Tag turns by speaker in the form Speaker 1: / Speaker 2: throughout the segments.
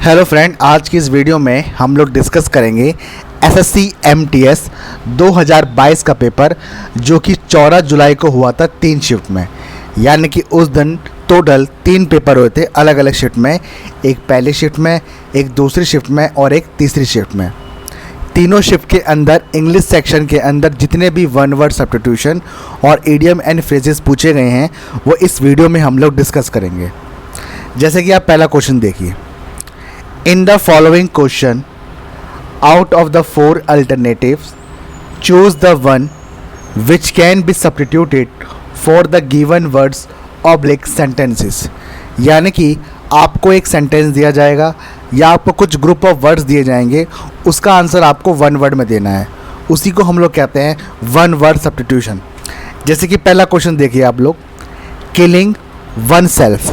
Speaker 1: Hello friend, आज की इस वीडियो में हम लोग डिस्कस करेंगे एसएससी एमटीएस 2022 का पेपर जो कि 14 जुलाई को हुआ था 3 शिफ्ट में। यानी कि उस दिन टोटल 3 पेपर हुए थे अलग अलग शिफ्ट में, एक पहली शिफ्ट में, एक दूसरी शिफ्ट में और एक तीसरी शिफ्ट में। तीनों शिफ्ट के अंदर इंग्लिश सेक्शन के अंदर जितने भी वन वर्ड सब्स्टिट्यूशन और इडियम एंड फ्रेजेस पूछे गए हैं वो इस वीडियो में हम लोग डिस्कस करेंगे। जैसे कि आप पहला क्वेश्चन देखिए, In the following question, out of the 4 alternatives, choose the one which can be substituted for the given words oblique sentences। यानी कि आपको एक सेंटेंस दिया जाएगा या आपको कुछ ग्रुप ऑफ वर्ड्स दिए जाएंगे, उसका आंसर आपको वन वर्ड में देना है। उसी को हम लोग कहते हैं वन वर्ड सब्स्टिट्यूशन। जैसे कि पहला क्वेश्चन देखिए आप लोग, किलिंग वन सेल्फ।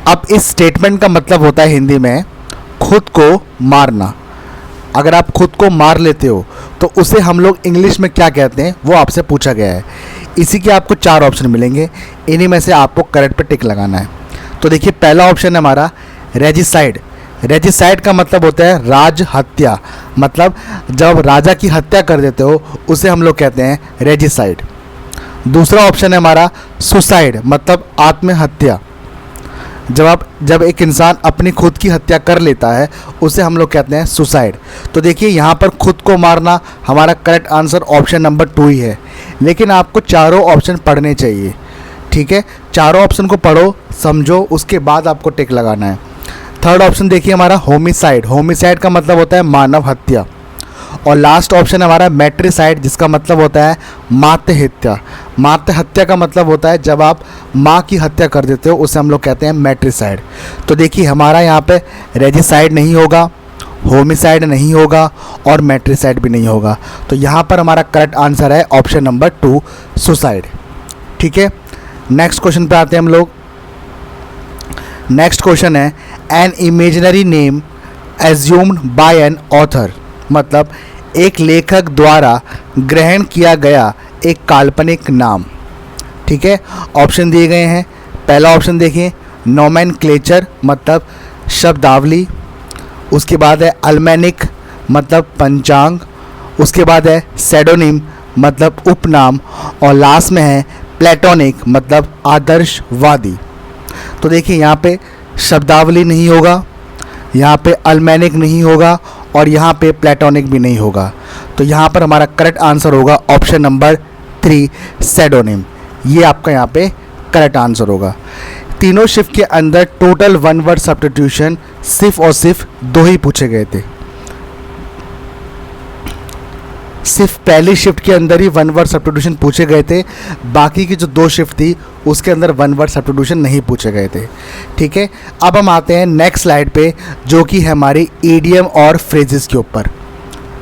Speaker 1: अब इस स्टेटमेंट का मतलब होता है हिंदी में खुद को मारना। अगर आप खुद को मार लेते हो तो उसे हम लोग इंग्लिश में क्या कहते हैं वो आपसे पूछा गया है। इसी के आपको 4 ऑप्शन मिलेंगे, इन्हीं में से आपको करेक्ट पे टिक लगाना है। तो देखिए पहला ऑप्शन है हमारा रेजिसाइड। रेजिसाइड का मतलब होता है राज हत्या, मतलब जब राजा की हत्या कर देते हो उसे हम लोग कहते हैं रेजिसाइड। दूसरा ऑप्शन है हमारा सुसाइड, मतलब आत्महत्या। जब एक इंसान अपनी खुद की हत्या कर लेता है उसे हम लोग कहते हैं सुसाइड। तो देखिए यहाँ पर खुद को मारना हमारा करेक्ट आंसर ऑप्शन नंबर 2 ही है, लेकिन आपको चारों ऑप्शन पढ़ने चाहिए। ठीक है, चारों ऑप्शन को पढ़ो, समझो, उसके बाद आपको टिक लगाना है। थर्ड ऑप्शन देखिए हमारा होमिसाइड। होमिसाइड का मतलब होता है मानव हत्या। और लास्ट ऑप्शन हमारा मैट्रिसाइड, जिसका मतलब होता है मातृ हत्या। मातृ हत्या का मतलब होता है जब आप माँ की हत्या कर देते हो, उसे हम लोग कहते हैं मैट्रिसाइड। तो देखिए हमारा यहाँ पे रेजिसाइड नहीं होगा, होमिसाइड नहीं होगा और मैट्रिसाइड भी नहीं होगा। तो यहाँ पर हमारा करेक्ट आंसर है ऑप्शन नंबर 2 सुसाइड। ठीक है, नेक्स्ट क्वेश्चन पे आते हैं हम लोग। नेक्स्ट क्वेश्चन है an imaginary name assumed by an author, मतलब एक लेखक द्वारा ग्रहण किया गया एक काल्पनिक नाम। ठीक है, ऑप्शन दिए गए हैं। पहला ऑप्शन देखिए नोमेनक्लेचर, मतलब शब्दावली। उसके बाद है अल्मेनिक, मतलब पंचांग। उसके बाद है सेडोनिम, मतलब उपनाम। और लास्ट में है प्लेटोनिक, मतलब आदर्शवादी। तो देखिए यहाँ पे शब्दावली नहीं होगा, यहाँ पे अल्मेनिक नहीं होगा और यहाँ पे प्लेटोनिक भी नहीं होगा। तो यहाँ पर हमारा करेक्ट आंसर होगा ऑप्शन नंबर 3 सेडोनिम। ये आपका यहाँ पे करेक्ट आंसर होगा। तीनों शिफ्ट के अंदर टोटल वन वर्ड सब्स्टिट्यूशन सिर्फ और सिर्फ 2 ही पूछे गए थे। सिर्फ पहली शिफ्ट के अंदर ही वन वर्ड सब्स्टिट्यूशन पूछे गए थे, बाकी की जो 2 शिफ्ट थी उसके अंदर वन वर्ड सब्स्टिट्यूशन नहीं पूछे गए थे। ठीक है, अब हम आते हैं नेक्स्ट स्लाइड पे जो कि है हमारी ईडियम और फ्रेजेस के ऊपर।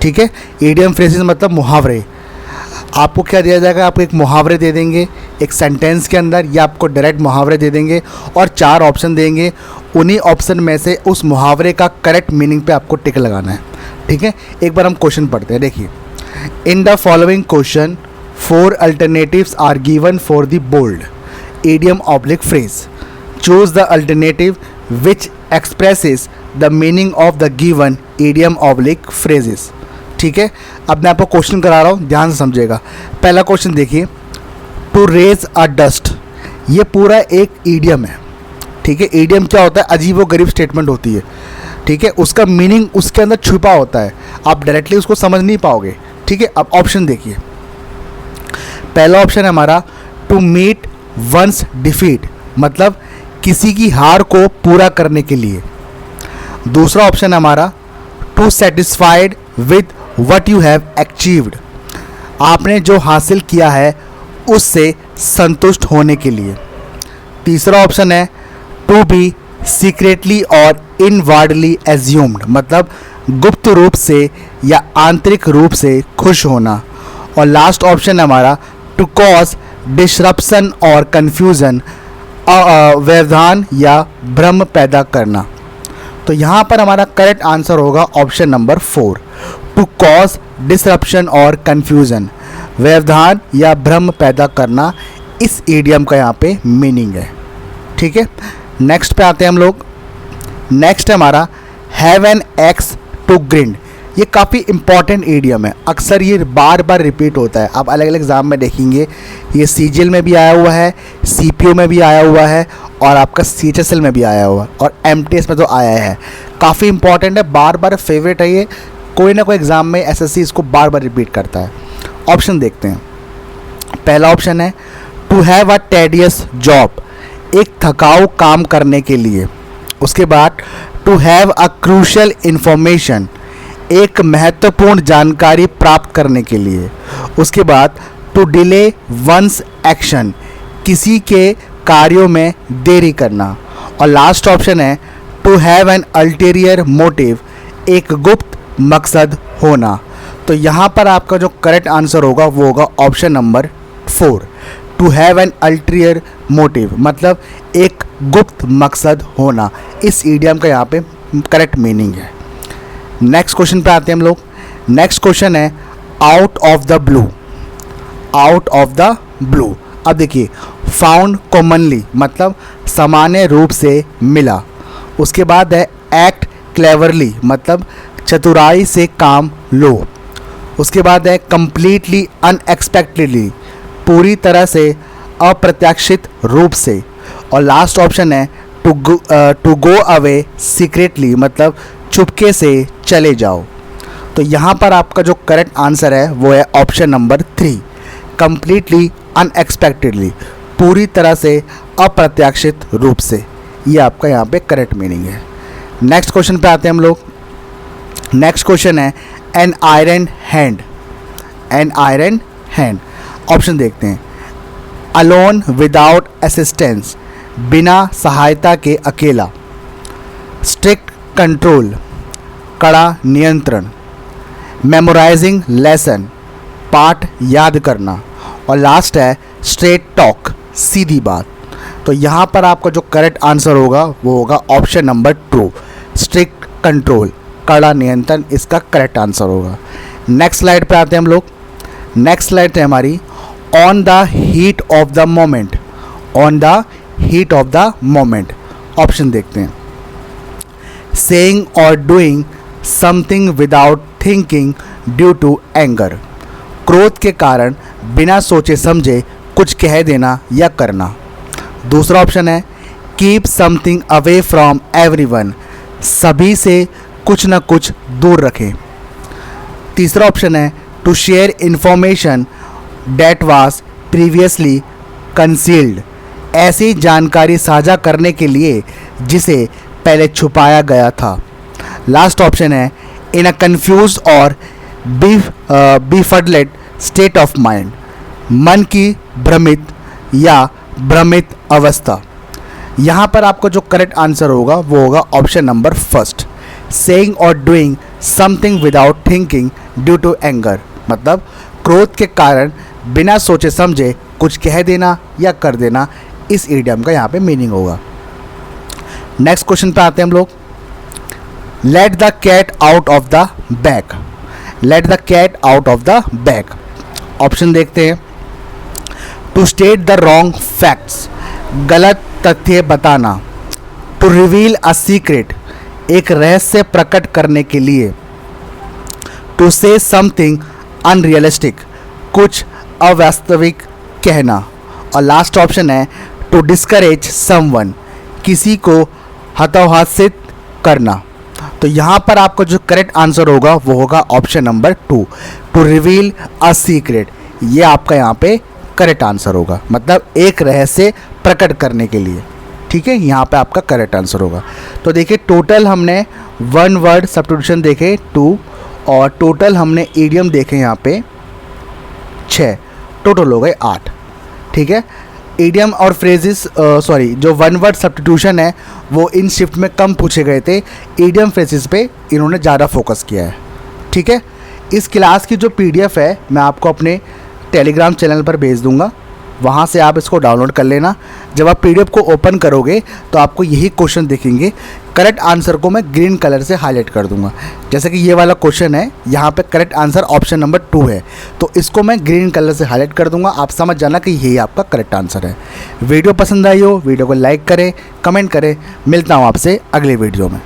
Speaker 1: ठीक है, ईडियम फ्रेजेस मतलब मुहावरे। आपको क्या दिया जाएगा, आपको एक मुहावरे दे देंगे एक सेंटेंस के अंदर, या आपको डायरेक्ट मुहावरे दे देंगे और 4 ऑप्शन देंगे। उन्हीं ऑप्शन में से उस मुहावरे का करेक्ट मीनिंग पे आपको टिक लगाना है। ठीक है, एक बार हम क्वेश्चन पढ़ते हैं। देखिए, In the following question, 4 alternatives are given for the bold idiom oblique phrase. Choose the alternative which expresses the meaning of the given idiom oblique phrases. ठीक है, अब मैं आपको क्वेश्चन करा रहा हूँ, ध्यान से समझिएगा। पहला क्वेश्चन देखिए, टू रेज अ डस्ट। ये पूरा एक ईडियम है। ठीक है, ईडियम क्या होता है, अजीबोगरीब स्टेटमेंट होती है। ठीक है, उसका मीनिंग उसके अंदर छुपा होता है, आप डायरेक्टली उसको समझ नहीं पाओगे। ठीक है, अब ऑप्शन देखिए। पहला ऑप्शन है हमारा टू मीट वंस डिफीट, मतलब किसी की हार को पूरा करने के लिए। दूसरा ऑप्शन है हमारा too satisfied with what you have achieved, आपने जो हासिल किया है उससे संतुष्ट होने के लिए। तीसरा ऑप्शन है टू बी सीक्रेटली और इनवार्डली एज्यूम्ड, मतलब गुप्त रूप से या आंतरिक रूप से खुश होना। और लास्ट ऑप्शन है हमारा टू कॉज डिसरप्शन और कन्फ्यूज़न, व्यवधान या भ्रम पैदा करना। तो यहाँ पर हमारा करेक्ट आंसर होगा option number 4 to cause disruption और कन्फ्यूज़न, व्यवधान या भ्रम पैदा करना इस ईडियम का यहाँ पे मीनिंग है। ठीक है, नेक्स्ट पे आते हैं हम लोग। नेक्स्ट है हमारा have an axe to grind, ये काफ़ी इंपॉर्टेंट ईडियम है, अक्सर ये बार बार रिपीट होता है। आप अलग अलग एग्जाम में देखेंगे, ये सीजीएल में भी आया हुआ है, सीपीओ में भी आया हुआ है और आपका सीएचएसएल में भी आया हुआ है और एमटीएस में तो आया है। काफ़ी इंपॉर्टेंट है, बार बार फेवरेट है ये, कोई ना कोई एग्ज़ाम में एसएससी इसको बार बार रिपीट करता है। ऑप्शन देखते हैं। पहला ऑप्शन है to have a tedious job, एक थकाऊ काम करने के लिए। उसके बाद to have a crucial information, एक महत्वपूर्ण जानकारी प्राप्त करने के लिए। उसके बाद टू डिले वंस एक्शन, किसी के कार्यों में देरी करना। और लास्ट ऑप्शन है to have an ulterior motive, एक गुप्त मकसद होना। तो यहाँ पर आपका जो करेक्ट आंसर होगा वो होगा option number 4, to have an ulterior motive, मतलब एक गुप्त मकसद होना। इस ईडियम का यहाँ पे करेक्ट मीनिंग है। नेक्स्ट क्वेश्चन पे आते हैं हम लोग। नेक्स्ट क्वेश्चन है out of the blue, out of the blue. अब देखिए, फाउंड कॉमनली मतलब सामान्य रूप से मिला। उसके बाद है एक्ट क्लेवरली मतलब चतुराई से काम लो। उसके बाद है कंप्लीटली अनएक्सपेक्टेडली, पूरी तरह से अप्रत्याशित रूप से। और लास्ट ऑप्शन है टू गो अवे सीक्रेटली मतलब चुपके से चले जाओ। तो यहाँ पर आपका जो करेक्ट आंसर है वो है ऑप्शन नंबर 3, कंप्लीटली अनएक्सपेक्टेडली, पूरी तरह से अप्रत्याशित रूप से। ये आपका यहाँ पे करेक्ट मीनिंग है। नेक्स्ट क्वेश्चन पे आते हैं हम लोग। नेक्स्ट क्वेश्चन है an iron hand, an iron hand. Option देखते हैं। अलोन विदाउट असिस्टेंस, बिना सहायता के अकेला। स्ट्रिक्ट कंट्रोल, कड़ा नियंत्रण। मेमोराइजिंग लेसन, पाठ याद करना। और लास्ट है स्ट्रेट टॉक, सीधी बात। तो यहाँ पर आपका जो करेक्ट आंसर होगा वो होगा ऑप्शन नंबर 2, स्ट्रिक्ट कंट्रोल, कड़ा नियंत्रण, इसका करेक्ट आंसर होगा। नेक्स्ट स्लाइड पे आते हैं हम लोग। नेक्स्ट स्लाइड है हमारी on the heat of the moment, on the heat of the moment. Option देखते हैं। सेइंग और doing something without thinking due to anger, क्रोध के कारण बिना सोचे समझे कुछ कह देना या करना। दूसरा ऑप्शन है keep something away from everyone, सभी से कुछ ना कुछ दूर रखें। तीसरा ऑप्शन है to share information that was previously concealed, ऐसी जानकारी साझा करने के लिए जिसे पहले छुपाया गया था। लास्ट ऑप्शन है इन अ कंफ्यूज और बीफडलेड स्टेट ऑफ माइंड, मन की भ्रमित या भ्रमित अवस्था। यहाँ पर आपका जो करेक्ट आंसर होगा वो होगा ऑप्शन नंबर 1, सेइंग और doing something without thinking due to anger, मतलब क्रोध के कारण बिना सोचे समझे कुछ कह देना या कर देना। इस ईडियम का यहाँ पे मीनिंग होगा। नेक्स्ट क्वेश्चन पे आते हैं हम लोग। Let the cat out of the bag, let the cat out of the bag. Option देखते हैं। To state the wrong facts, गलत तथ्य बताना। टू रिवील अ सीक्रेट, एक रहस्य प्रकट करने के लिए। टू से समथिंग अनरियलिस्टिक, कुछ अवास्तविक कहना। और लास्ट ऑप्शन है टू डिस्करेज समवन, किसी को हतोत्साहित करना। तो यहाँ पर आपका जो करेक्ट आंसर होगा वो होगा option number 2, to reveal a secret. ये आपका यहाँ पे करेक्ट आंसर होगा, मतलब एक रहस्य प्रकट करने के लिए। ठीक है, यहाँ पे आपका करेक्ट आंसर होगा। तो देखिए टोटल हमने 1 वर्ड सब्स्टिट्यूशन देखे 2 और टोटल हमने ईडियम देखे यहाँ पे 6, टोटल हो गए 8। ठीक है, ईडियम और फ्रेजेस जो 1 वर्ड सब्स्टिट्यूशन है वो इन शिफ्ट में कम पूछे गए थे, ईडियम फ्रेजेस पे इन्होंने ज़्यादा फोकस किया है। ठीक है, इस क्लास की जो PDF है मैं आपको अपने टेलीग्राम चैनल पर भेज दूंगा, वहाँ से आप इसको डाउनलोड कर लेना। जब आप PDF को ओपन करोगे तो आपको यही क्वेश्चन दिखेंगे। करेक्ट आंसर को मैं ग्रीन कलर से हाईलाइट कर दूंगा, जैसे कि ये वाला क्वेश्चन है, यहाँ पे करेक्ट आंसर ऑप्शन नंबर 2 है, तो इसको मैं ग्रीन कलर से हाईलाइट कर दूंगा। आप समझ जाना कि यही आपका करेक्ट आंसर है। वीडियो पसंद आई हो वीडियो को लाइक करें, कमेंट करें। मिलता हूँ आपसे अगले वीडियो में।